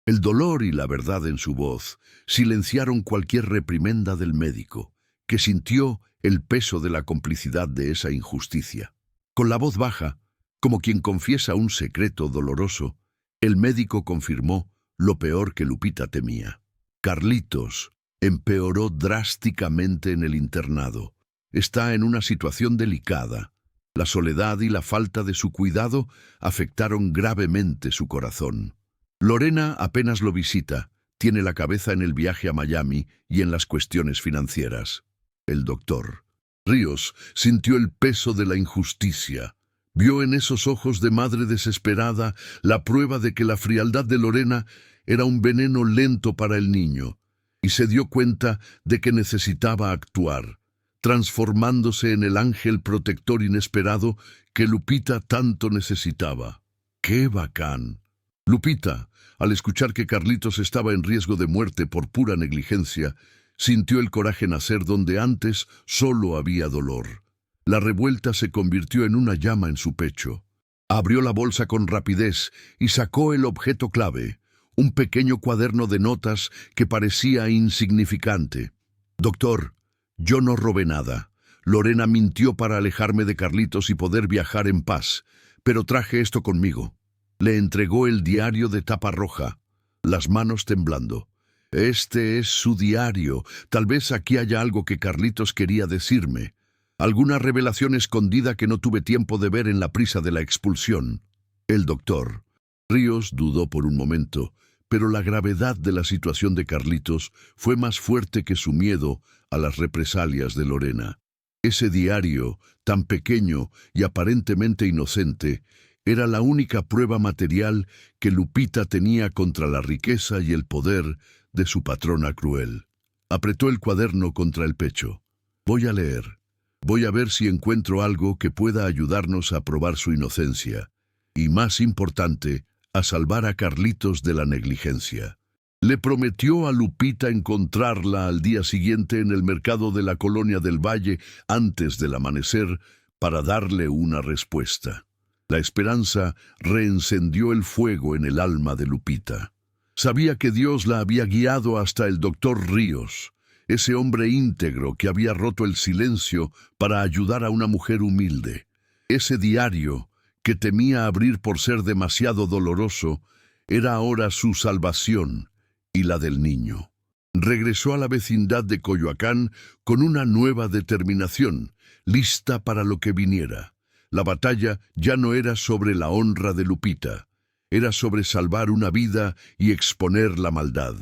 El dolor y la verdad en su voz silenciaron cualquier reprimenda del médico, que sintió el peso de la complicidad de esa injusticia. Con la voz baja, como quien confiesa un secreto doloroso, el médico confirmó lo peor que Lupita temía. Carlitos empeoró drásticamente en el internado. Está en una situación delicada. La soledad y la falta de su cuidado afectaron gravemente su corazón. Lorena apenas lo visita, tiene la cabeza en el viaje a Miami y en las cuestiones financieras. El doctor Ríos sintió el peso de la injusticia. Vio en esos ojos de madre desesperada la prueba de que la frialdad de Lorena era un veneno lento para el niño, y se dio cuenta de que necesitaba actuar, transformándose en el ángel protector inesperado que Lupita tanto necesitaba. ¡Qué bacán! Lupita, al escuchar que Carlitos estaba en riesgo de muerte por pura negligencia, sintió el coraje nacer donde antes solo había dolor. La revuelta se convirtió en una llama en su pecho. Abrió la bolsa con rapidez y sacó el objeto clave, un pequeño cuaderno de notas que parecía insignificante. «Doctor, yo no robé nada. Lorena mintió para alejarme de Carlitos y poder viajar en paz, pero traje esto conmigo». Le entregó el diario de tapa roja, las manos temblando. Este es su diario. Tal vez aquí haya algo que Carlitos quería decirme. Alguna revelación escondida que no tuve tiempo de ver en la prisa de la expulsión. El doctor Ríos dudó por un momento, pero la gravedad de la situación de Carlitos fue más fuerte que su miedo a las represalias de Lorena. Ese diario, tan pequeño y aparentemente inocente, era la única prueba material que Lupita tenía contra la riqueza y el poder de su patrona cruel. Apretó el cuaderno contra el pecho. Voy a leer. Voy a ver si encuentro algo que pueda ayudarnos a probar su inocencia. Y más importante, a salvar a Carlitos de la negligencia. Le prometió a Lupita encontrarla al día siguiente en el mercado de la Colonia del Valle antes del amanecer para darle una respuesta. La esperanza reencendió el fuego en el alma de Lupita. Sabía que Dios la había guiado hasta el doctor Ríos, ese hombre íntegro que había roto el silencio para ayudar a una mujer humilde. Ese diario, que temía abrir por ser demasiado doloroso, era ahora su salvación y la del niño. Regresó a la vecindad de Coyoacán con una nueva determinación, lista para lo que viniera. La batalla ya no era sobre la honra de Lupita, era sobre salvar una vida y exponer la maldad.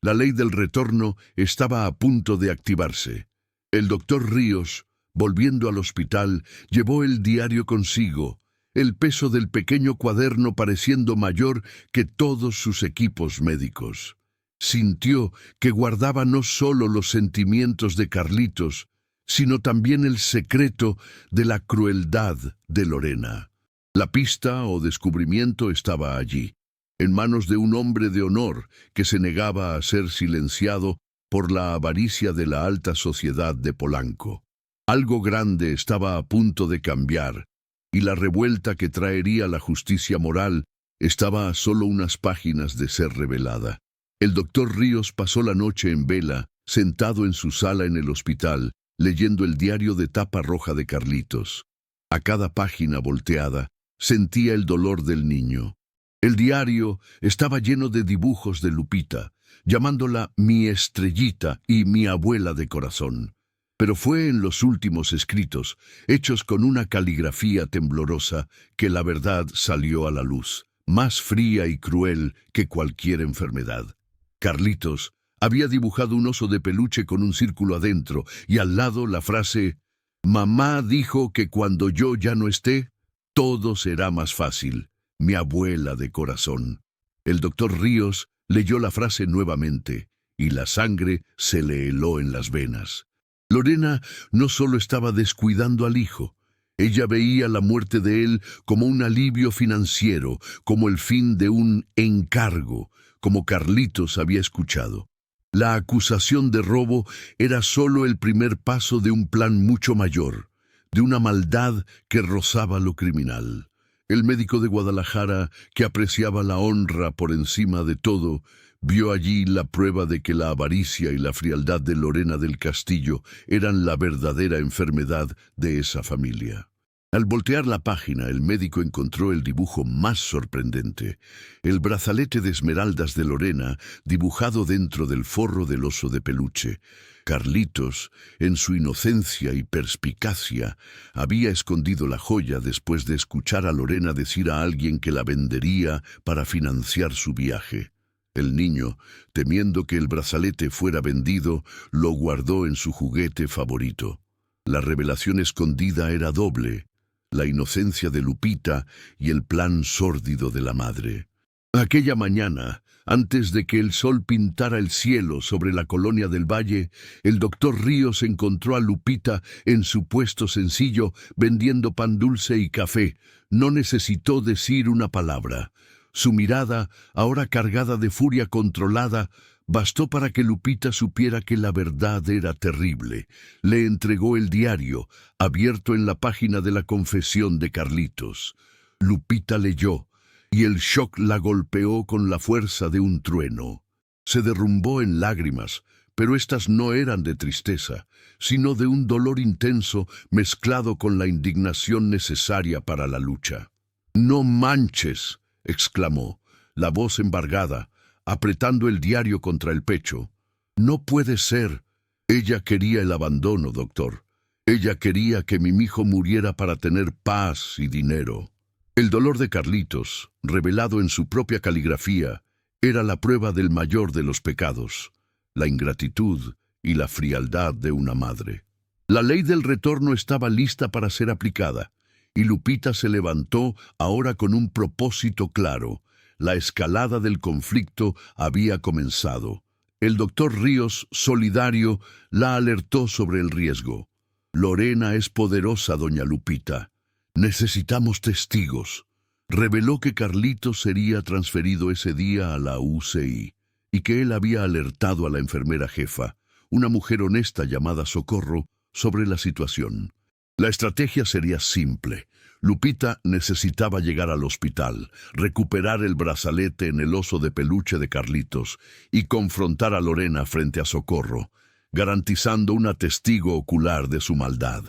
La ley del retorno estaba a punto de activarse. El doctor Ríos, volviendo al hospital, llevó el diario consigo, el peso del pequeño cuaderno pareciendo mayor que todos sus equipos médicos. Sintió que guardaba no solo los sentimientos de Carlitos, sino también el secreto de la crueldad de Lorena. La pista o descubrimiento estaba allí, en manos de un hombre de honor que se negaba a ser silenciado por la avaricia de la alta sociedad de Polanco. Algo grande estaba a punto de cambiar, y la revuelta que traería la justicia moral estaba a solo unas páginas de ser revelada. El doctor Ríos pasó la noche en vela, sentado en su sala en el hospital, leyendo el diario de tapa roja de Carlitos. A cada página volteada, sentía el dolor del niño. El diario estaba lleno de dibujos de Lupita, llamándola mi estrellita y mi abuela de corazón. Pero fue en los últimos escritos, hechos con una caligrafía temblorosa, que la verdad salió a la luz, más fría y cruel que cualquier enfermedad. Carlitos había dibujado un oso de peluche con un círculo adentro, y al lado la frase, «Mamá dijo que cuando yo ya no esté, todo será más fácil, mi abuela de corazón». El doctor Ríos leyó la frase nuevamente, y la sangre se le heló en las venas. Lorena no solo estaba descuidando al hijo, ella veía la muerte de él como un alivio financiero, como el fin de un encargo, como Carlitos había escuchado. La acusación de robo era solo el primer paso de un plan mucho mayor, de una maldad que rozaba lo criminal. El médico de Guadalajara, que apreciaba la honra por encima de todo, vio allí la prueba de que la avaricia y la frialdad de Lorena del Castillo eran la verdadera enfermedad de esa familia. Al voltear la página, el médico encontró el dibujo más sorprendente, el brazalete de esmeraldas de Lorena dibujado dentro del forro del oso de peluche. Carlitos, en su inocencia y perspicacia, había escondido la joya después de escuchar a Lorena decir a alguien que la vendería para financiar su viaje. El niño, temiendo que el brazalete fuera vendido, lo guardó en su juguete favorito. La revelación escondida era doble: la inocencia de Lupita y el plan sórdido de la madre. Aquella mañana, antes de que el sol pintara el cielo sobre la Colonia del Valle, el doctor Ríos encontró a Lupita en su puesto sencillo vendiendo pan dulce y café. No necesitó decir una palabra. Su mirada, ahora cargada de furia controlada, bastó para que Lupita supiera que la verdad era terrible. Le entregó el diario, abierto en la página de la confesión de Carlitos. Lupita leyó, y el shock la golpeó con la fuerza de un trueno. Se derrumbó en lágrimas, pero estas no eran de tristeza, sino de un dolor intenso mezclado con la indignación necesaria para la lucha. «No manches», exclamó, la voz embargada, apretando el diario contra el pecho. «No puede ser. Ella quería el abandono, doctor. Ella quería que mi hijo muriera para tener paz y dinero». El dolor de Carlitos, revelado en su propia caligrafía, era la prueba del mayor de los pecados, la ingratitud y la frialdad de una madre. La ley del retorno estaba lista para ser aplicada, y Lupita se levantó ahora con un propósito claro. La escalada del conflicto había comenzado. El doctor Ríos, solidario, la alertó sobre el riesgo. «Lorena es poderosa, doña Lupita. Necesitamos testigos». Reveló que Carlitos sería transferido ese día a la UCI y que él había alertado a la enfermera jefa, una mujer honesta llamada Socorro, sobre la situación. La estrategia sería simple. Lupita necesitaba llegar al hospital, recuperar el brazalete en el oso de peluche de Carlitos y confrontar a Lorena frente a Socorro, garantizando una testigo ocular de su maldad.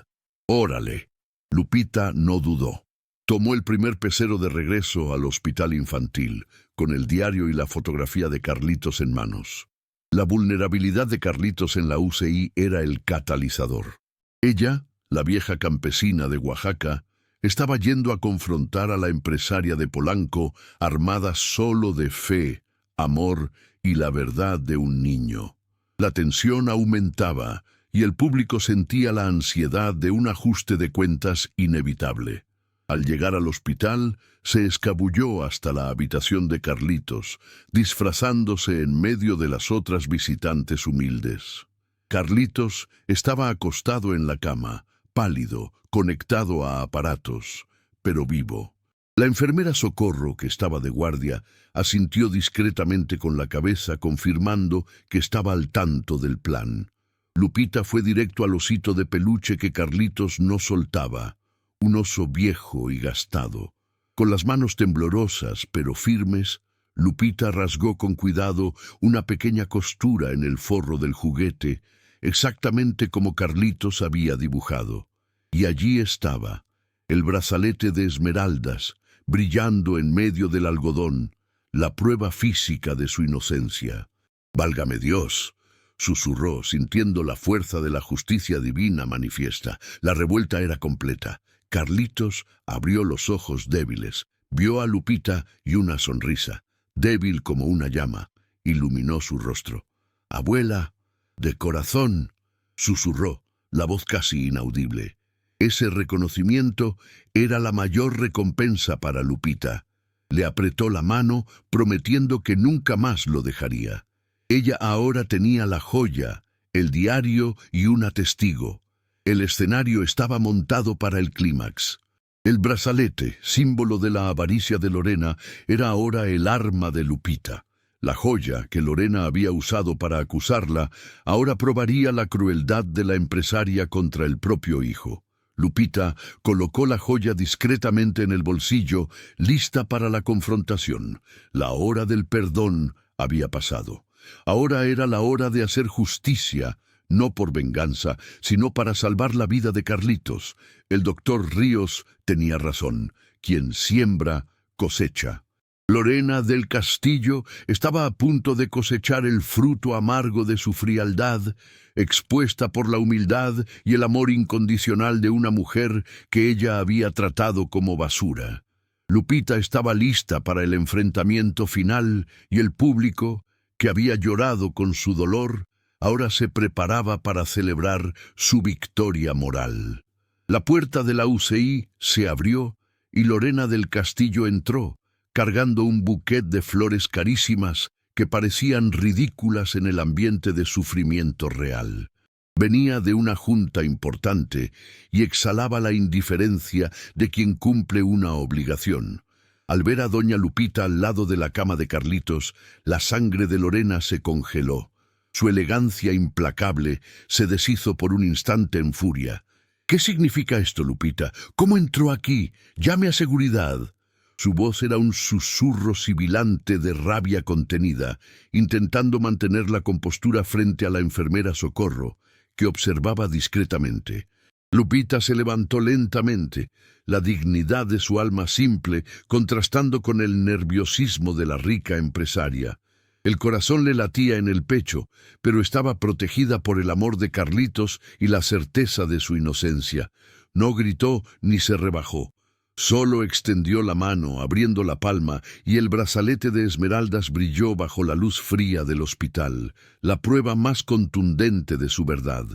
«Órale». Lupita no dudó. Tomó el primer pecero de regreso al hospital infantil, con el diario y la fotografía de Carlitos en manos. La vulnerabilidad de Carlitos en la UCI era el catalizador. Ella, la vieja campesina de Oaxaca, estaba yendo a confrontar a la empresaria de Polanco, armada solo de fe, amor y la verdad de un niño. La tensión aumentaba y el público sentía la ansiedad de un ajuste de cuentas inevitable. Al llegar al hospital, se escabulló hasta la habitación de Carlitos, disfrazándose en medio de las otras visitantes humildes. Carlitos estaba acostado en la cama, pálido, conectado a aparatos, pero vivo. La enfermera Socorro, que estaba de guardia, asintió discretamente con la cabeza, confirmando que estaba al tanto del plan. Lupita fue directo al osito de peluche que Carlitos no soltaba, un oso viejo y gastado. Con las manos temblorosas pero firmes, Lupita rasgó con cuidado una pequeña costura en el forro del juguete, exactamente como Carlitos había dibujado. Y allí estaba, el brazalete de esmeraldas, brillando en medio del algodón, la prueba física de su inocencia. «Válgame Dios», susurró, sintiendo la fuerza de la justicia divina manifiesta. La revuelta era completa. Carlitos abrió los ojos débiles, vio a Lupita y una sonrisa, débil como una llama, iluminó su rostro. «Abuela, de corazón», susurró, la voz casi inaudible. Ese reconocimiento era la mayor recompensa para Lupita. Le apretó la mano, prometiendo que nunca más lo dejaría. Ella ahora tenía la joya, el diario y una testigo. El escenario estaba montado para el clímax. El brazalete, símbolo de la avaricia de Lorena, era ahora el arma de Lupita. La joya que Lorena había usado para acusarla, ahora probaría la crueldad de la empresaria contra el propio hijo. Lupita colocó la joya discretamente en el bolsillo, lista para la confrontación. La hora del perdón había pasado. Ahora era la hora de hacer justicia, no por venganza, sino para salvar la vida de Carlitos. El doctor Ríos tenía razón. Quien siembra, cosecha. Lorena del Castillo estaba a punto de cosechar el fruto amargo de su frialdad, expuesta por la humildad y el amor incondicional de una mujer que ella había tratado como basura. Lupita estaba lista para el enfrentamiento final y el público, que había llorado con su dolor, ahora se preparaba para celebrar su victoria moral. La puerta de la UCI se abrió y Lorena del Castillo entró, cargando un buquet de flores carísimas que parecían ridículas en el ambiente de sufrimiento real. Venía de una junta importante y exhalaba la indiferencia de quien cumple una obligación. Al ver a doña Lupita al lado de la cama de Carlitos, la sangre de Lorena se congeló. Su elegancia implacable se deshizo por un instante en furia. «¿Qué significa esto, Lupita? ¿Cómo entró aquí? Llame a seguridad». Su voz era un susurro sibilante de rabia contenida, intentando mantener la compostura frente a la enfermera Socorro, que observaba discretamente. Lupita se levantó lentamente, la dignidad de su alma simple contrastando con el nerviosismo de la rica empresaria. El corazón le latía en el pecho, pero estaba protegida por el amor de Carlitos y la certeza de su inocencia. No gritó ni se rebajó. Solo extendió la mano, abriendo la palma, y el brazalete de esmeraldas brilló bajo la luz fría del hospital, la prueba más contundente de su verdad.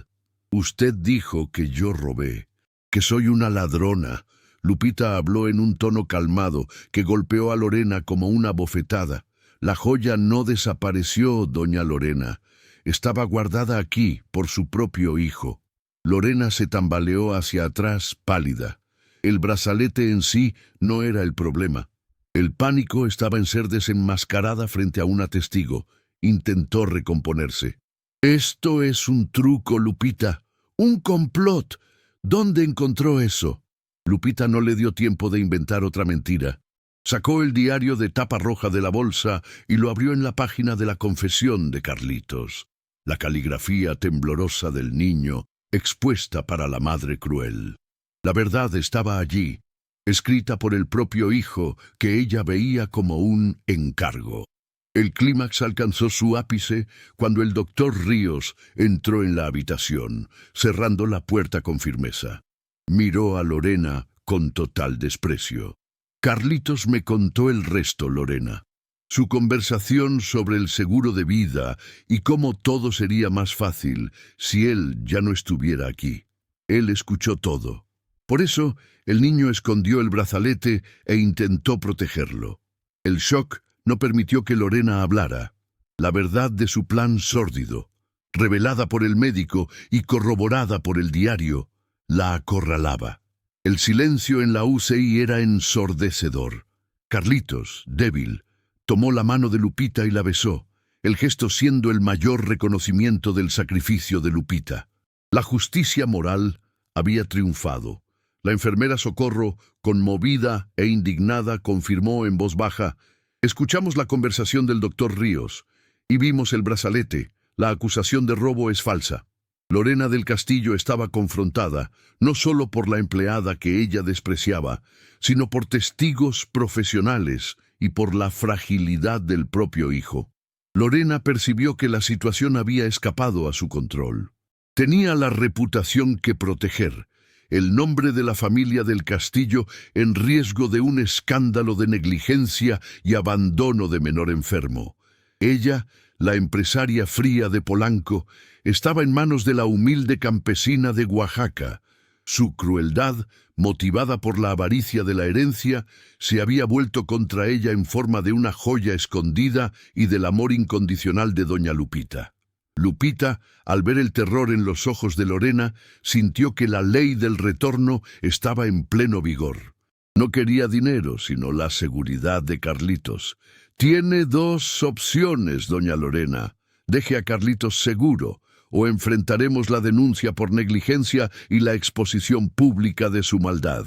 Usted dijo que yo robé, que soy una ladrona. Lupita habló en un tono calmado que golpeó a Lorena como una bofetada. La joya no desapareció, doña Lorena. Estaba guardada aquí por su propio hijo. Lorena se tambaleó hacia atrás, pálida. El brazalete en sí no era el problema. El pánico estaba en ser desenmascarada frente a una testigo. Intentó recomponerse. Esto es un truco, Lupita. Un complot. ¿Dónde encontró eso? Lupita no le dio tiempo de inventar otra mentira. Sacó el diario de tapa roja de la bolsa y lo abrió en la página de la confesión de Carlitos. La caligrafía temblorosa del niño, expuesta para la madre cruel. La verdad estaba allí, escrita por el propio hijo que ella veía como un encargo. El clímax alcanzó su ápice cuando el doctor Ríos entró en la habitación, cerrando la puerta con firmeza. Miró a Lorena con total desprecio. Carlitos me contó el resto, Lorena. Su conversación sobre el seguro de vida y cómo todo sería más fácil si él ya no estuviera aquí. Él escuchó todo. Por eso, el niño escondió el brazalete e intentó protegerlo. El shock no permitió que Lorena hablara. La verdad de su plan sórdido, revelada por el médico y corroborada por el diario, la acorralaba. El silencio en la UCI era ensordecedor. Carlitos, débil, tomó la mano de Lupita y la besó, el gesto siendo el mayor reconocimiento del sacrificio de Lupita. La justicia moral había triunfado. La enfermera Socorro, conmovida e indignada, confirmó en voz baja: escuchamos la conversación del doctor Ríos y vimos el brazalete. La acusación de robo es falsa. Lorena del Castillo estaba confrontada, no solo por la empleada que ella despreciaba, sino por testigos profesionales y por la fragilidad del propio hijo. Lorena percibió que la situación había escapado a su control. Tenía la reputación que proteger, el nombre de la familia del Castillo en riesgo de un escándalo de negligencia y abandono de menor enfermo. Ella, la empresaria fría de Polanco, estaba en manos de la humilde campesina de Oaxaca. Su crueldad, motivada por la avaricia de la herencia, se había vuelto contra ella en forma de una joya escondida y del amor incondicional de doña Lupita. Lupita, al ver el terror en los ojos de Lorena, sintió que la ley del retorno estaba en pleno vigor. No quería dinero, sino la seguridad de Carlitos. Tiene dos opciones, doña Lorena. Deje a Carlitos seguro, o enfrentaremos la denuncia por negligencia y la exposición pública de su maldad.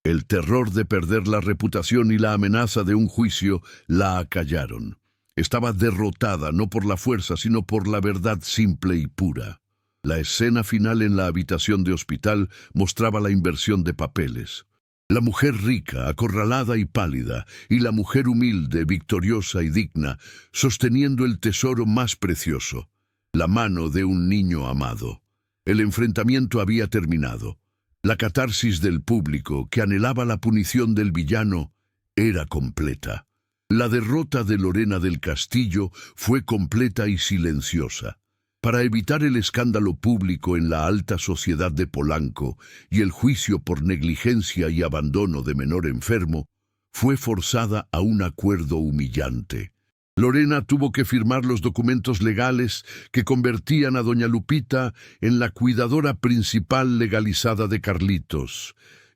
El terror de perder la reputación y la amenaza de un juicio la acallaron. Estaba derrotada no por la fuerza, sino por la verdad simple y pura. La escena final en la habitación de hospital mostraba la inversión de papeles. La mujer rica, acorralada y pálida, y la mujer humilde, victoriosa y digna, sosteniendo el tesoro más precioso, la mano de un niño amado. El enfrentamiento había terminado. La catarsis del público, que anhelaba la punición del villano, era completa. La derrota de Lorena del Castillo fue completa y silenciosa. Para evitar el escándalo público en la alta sociedad de Polanco y el juicio por negligencia y abandono de menor enfermo, fue forzada a un acuerdo humillante. Lorena tuvo que firmar los documentos legales que convertían a doña Lupita en la cuidadora principal legalizada de Carlitos,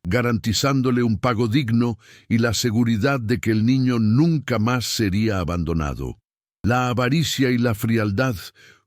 garantizándole un pago digno y la seguridad de que el niño nunca más sería abandonado. La avaricia y la frialdad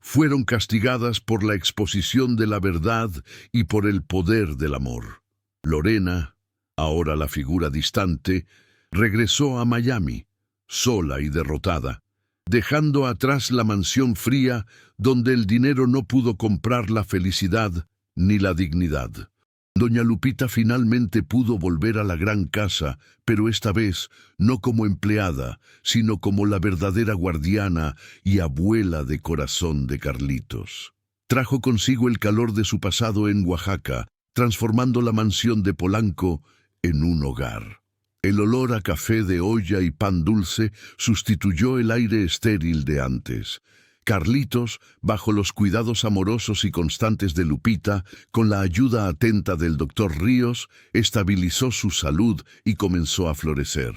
fueron castigadas por la exposición de la verdad y por el poder del amor. Lorena, ahora la figura distante, regresó a Miami, sola y derrotada, dejando atrás la mansión fría donde el dinero no pudo comprar la felicidad ni la dignidad. Doña Lupita finalmente pudo volver a la gran casa, pero esta vez no como empleada, sino como la verdadera guardiana y abuela de corazón de Carlitos. Trajo consigo el calor de su pasado en Oaxaca, transformando la mansión de Polanco en un hogar. El olor a café de olla y pan dulce sustituyó el aire estéril de antes. Carlitos, bajo los cuidados amorosos y constantes de Lupita, con la ayuda atenta del doctor Ríos, estabilizó su salud y comenzó a florecer.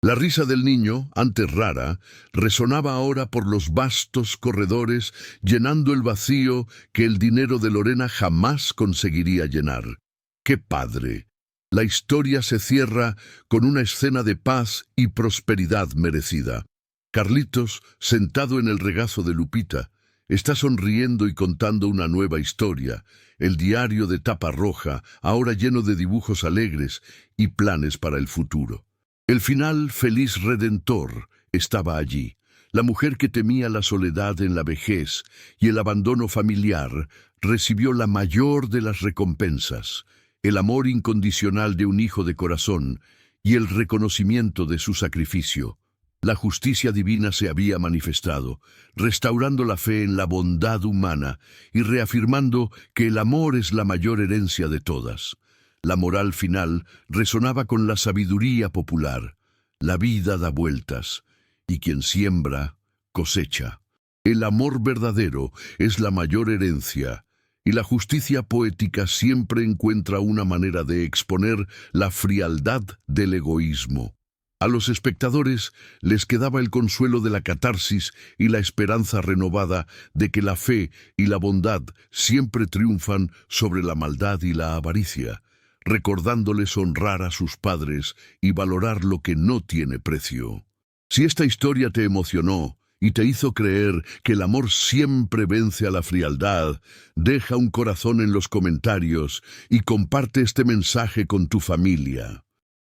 La risa del niño, antes rara, resonaba ahora por los vastos corredores, llenando el vacío que el dinero de Lorena jamás conseguiría llenar. ¡Qué padre! La historia se cierra con una escena de paz y prosperidad merecida. Carlitos, sentado en el regazo de Lupita, está sonriendo y contando una nueva historia, el diario de tapa roja, ahora lleno de dibujos alegres y planes para el futuro. El final feliz redentor estaba allí. La mujer que temía la soledad en la vejez y el abandono familiar recibió la mayor de las recompensas, el amor incondicional de un hijo de corazón y el reconocimiento de su sacrificio. La justicia divina se había manifestado, restaurando la fe en la bondad humana y reafirmando que el amor es la mayor herencia de todas. La moral final resonaba con la sabiduría popular. La vida da vueltas, y quien siembra, cosecha. El amor verdadero es la mayor herencia, y la justicia poética siempre encuentra una manera de exponer la frialdad del egoísmo. A los espectadores les quedaba el consuelo de la catarsis y la esperanza renovada de que la fe y la bondad siempre triunfan sobre la maldad y la avaricia, recordándoles honrar a sus padres y valorar lo que no tiene precio. Si esta historia te emocionó y te hizo creer que el amor siempre vence a la frialdad, deja un corazón en los comentarios y comparte este mensaje con tu familia.